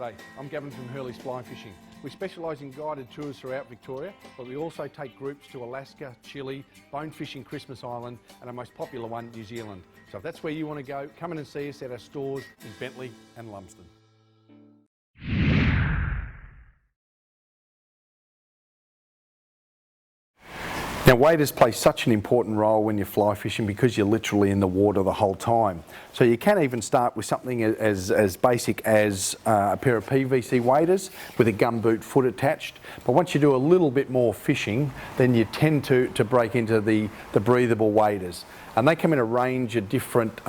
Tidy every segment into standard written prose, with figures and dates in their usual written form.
G'day, I'm Gavin from Hurley's Fly Fishing. We specialise in guided tours throughout Victoria, but we also take groups to Alaska, Chile, bone fishing Christmas Island, and our most popular one, New Zealand. So if that's where you want to go, come in and see us at our stores in Bentley and Lumsden. Now waders play such an important role when you're fly fishing because you're literally in the water the whole time. So you can even start with something as basic as a pair of PVC waders with a gumboot foot attached. But once you do a little bit more fishing, then you tend to break into the breathable waders. And they come in a range of different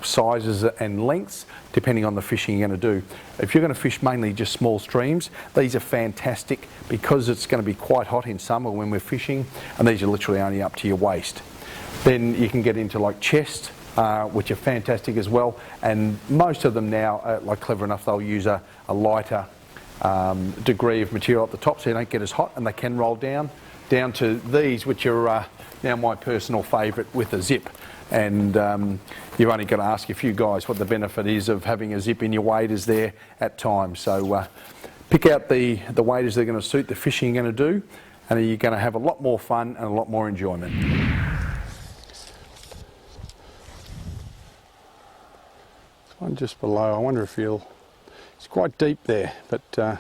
sizes and lengths depending on the fishing you're going to do. If you're going to fish mainly just small streams, these are fantastic because it's going to be quite hot in summer when we're fishing, and these are literally only up to your waist. Then you can get into like chest, which are fantastic as well, and most of them now, like clever enough, they'll use a lighter degree of material at the top so you don't get as hot, and they can roll down to these, which are now my personal favourite with a zip. And you've only got to ask a few guys what the benefit is of having a zip in your waders there at times. So pick out the waders that are going to suit the fishing you're going to do, and you're going to have a lot more fun and a lot more enjoyment. One just below, I wonder if it's quite deep there, but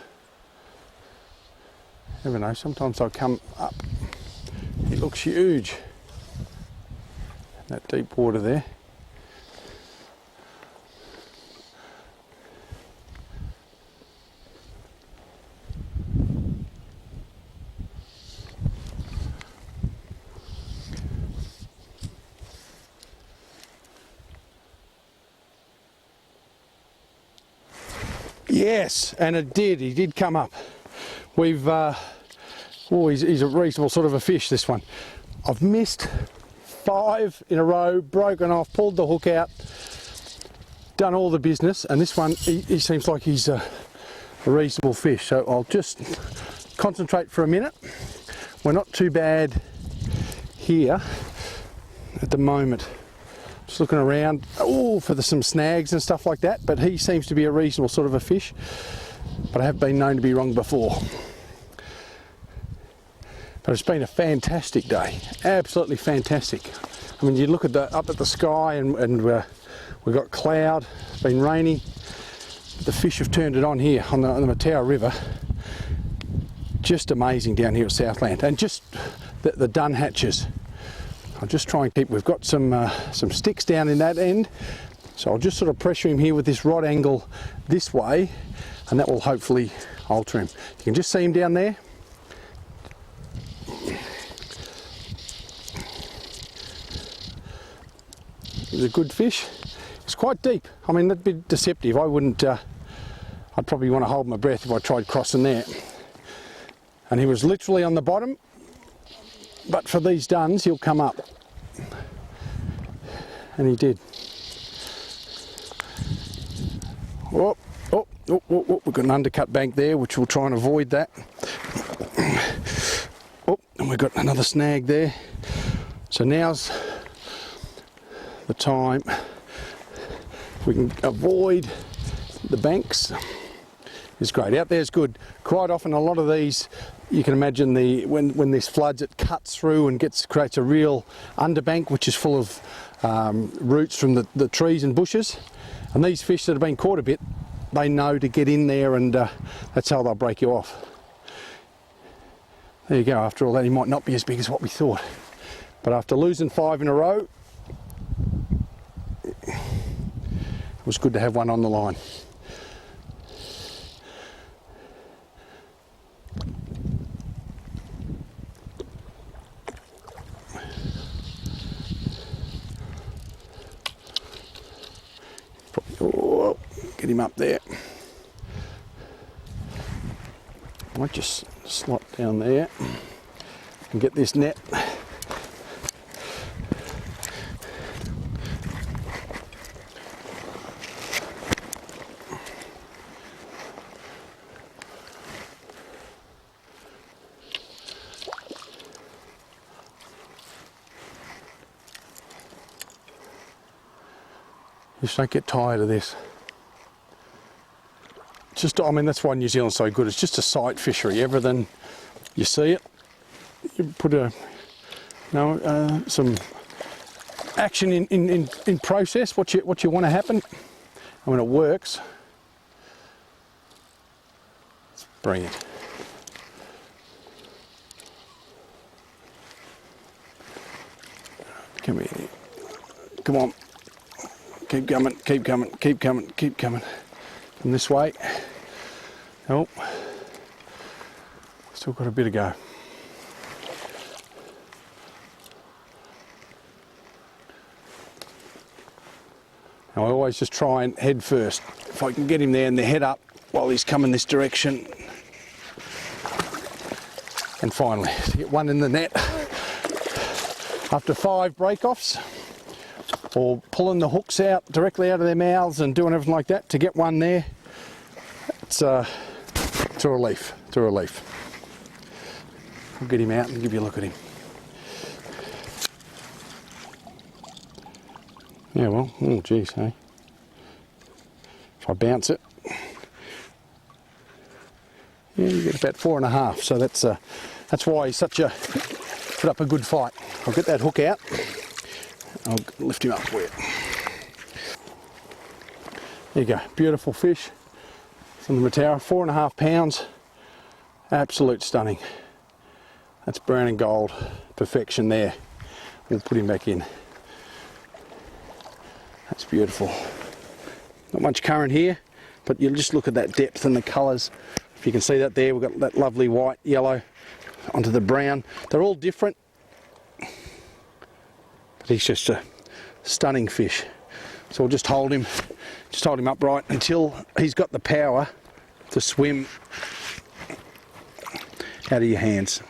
never know, sometimes they'll come up. It looks huge, that deep water there. Yes, and it did. He did come up. We've he's a reasonable sort of a fish, this one. I've missed 5 in a row, broken off, pulled the hook out, done all the business, and this one, he seems like he's a reasonable fish. So I'll just concentrate for a minute. We're not too bad here at the moment. Just looking around, for some snags and stuff like that, but he seems to be a reasonable sort of a fish, but I have been known to be wrong before. But it's been a fantastic day, absolutely fantastic. I mean, you look at up at the sky, and we've got cloud, it's been rainy. The fish have turned it on here on the Matau River. Just amazing down here at Southland, and just the dun hatches. I'll just try and keep. We've got some sticks down in that end, so I'll just sort of pressure him here with this rod angle this way, and that will hopefully alter him. You can just see him down there. He's a good fish. It's quite deep. I mean, that'd be deceptive. I wouldn't. I'd probably want to hold my breath if I tried crossing there. And he was literally on the bottom, but for these duns, he'll come up. And he did. Oh, we've got an undercut bank there, which we'll try and avoid that. Oh, and we've got another snag there. So now's the time we can avoid the banks. It's great. Out there's good. Quite often, a lot of these, you can imagine when this floods, it cuts through and creates a real underbank, which is full of roots from the trees and bushes. And these fish that have been caught a bit, they know to get in there, and that's how they'll break you off. There you go. After all that, he might not be as big as what we thought, but after losing 5 in a row, it was good to have one on the line. Oh, get him up there. I might just slot down there and get this net. Just don't get tired of this. just, I mean, that's why New Zealand's so good. It's just a sight fishery. Everything, you see it, you put some action in process, what you want to happen, and when it works, it's brilliant. Come here. Come on. Keep coming, keep coming, keep coming, keep coming. From this way. Oh. Still got a bit to go. Now I always just try and head first. If I can get him there and the head up while he's coming this direction. And finally, to get one in the net. After 5 break-offs, or pulling the hooks out directly out of their mouths and doing everything like that, to get one there, it's a relief. It's a relief. I'll get him out and give you a look at him. Yeah, well, oh geez, hey. If I bounce it, yeah, you get about 4.5. So that's why he's such a put up a good fight. I'll get that hook out. I'll lift him up for you. There you go, beautiful fish from the Matara, 4.5 pounds. Absolute stunning. That's brown and gold, perfection there. We'll put him back in. That's beautiful. Not much current here, but you'll just look at that depth and the colours. If you can see that there, we've got that lovely white, yellow onto the brown. They're all different, but he's just a stunning fish. So we'll just hold him upright until he's got the power to swim out of your hands.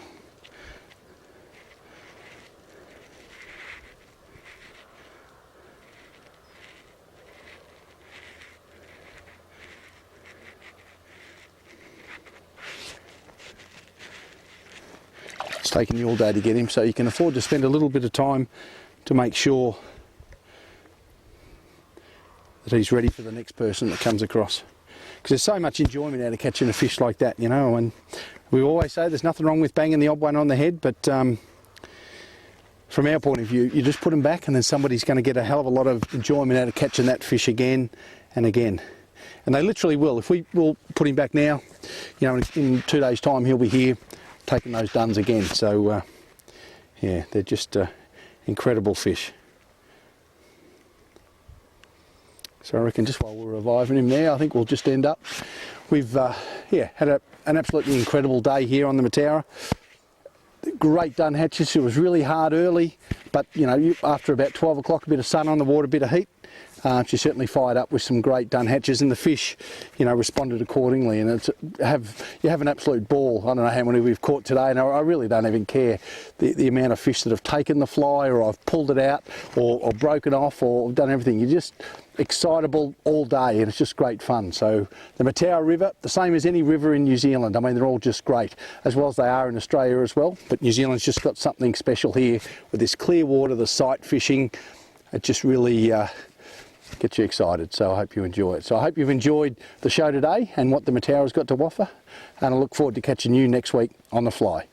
It's taken you all day to get him, so you can afford to spend a little bit of time to make sure that he's ready for the next person that comes across. Because there's so much enjoyment out of catching a fish like that, you know, and we always say there's nothing wrong with banging the odd one on the head, but from our point of view, you just put them back and then somebody's going to get a hell of a lot of enjoyment out of catching that fish again and again. And they literally will. If we will put him back now, you know, in 2 days' time he'll be here taking those duns again. So yeah, they're just incredible fish. So I reckon just while we're reviving him there, I think we'll just end up. We've yeah, had an absolutely incredible day here on the Matara. Great dun hatches. It was really hard early, but you know, after about 12 o'clock, a bit of sun on the water, a bit of heat, she certainly fired up with some great dun hatches, and the fish, you know, responded accordingly. And you have an absolute ball. I don't know how many we've caught today, and I really don't even care the amount of fish that have taken the fly, or I've pulled it out, or broken off, or done everything. You're just excitable all day, and it's just great fun. So the Matara River, the same as any river in New Zealand. I mean, they're all just great, as well as they are in Australia as well. But New Zealand's just got something special here with this clear water, the sight fishing. It just really gets you excited. So I hope you enjoy it. So I hope you've enjoyed the show today and what the Matara's got to offer, and I look forward to catching you next week on The Fly.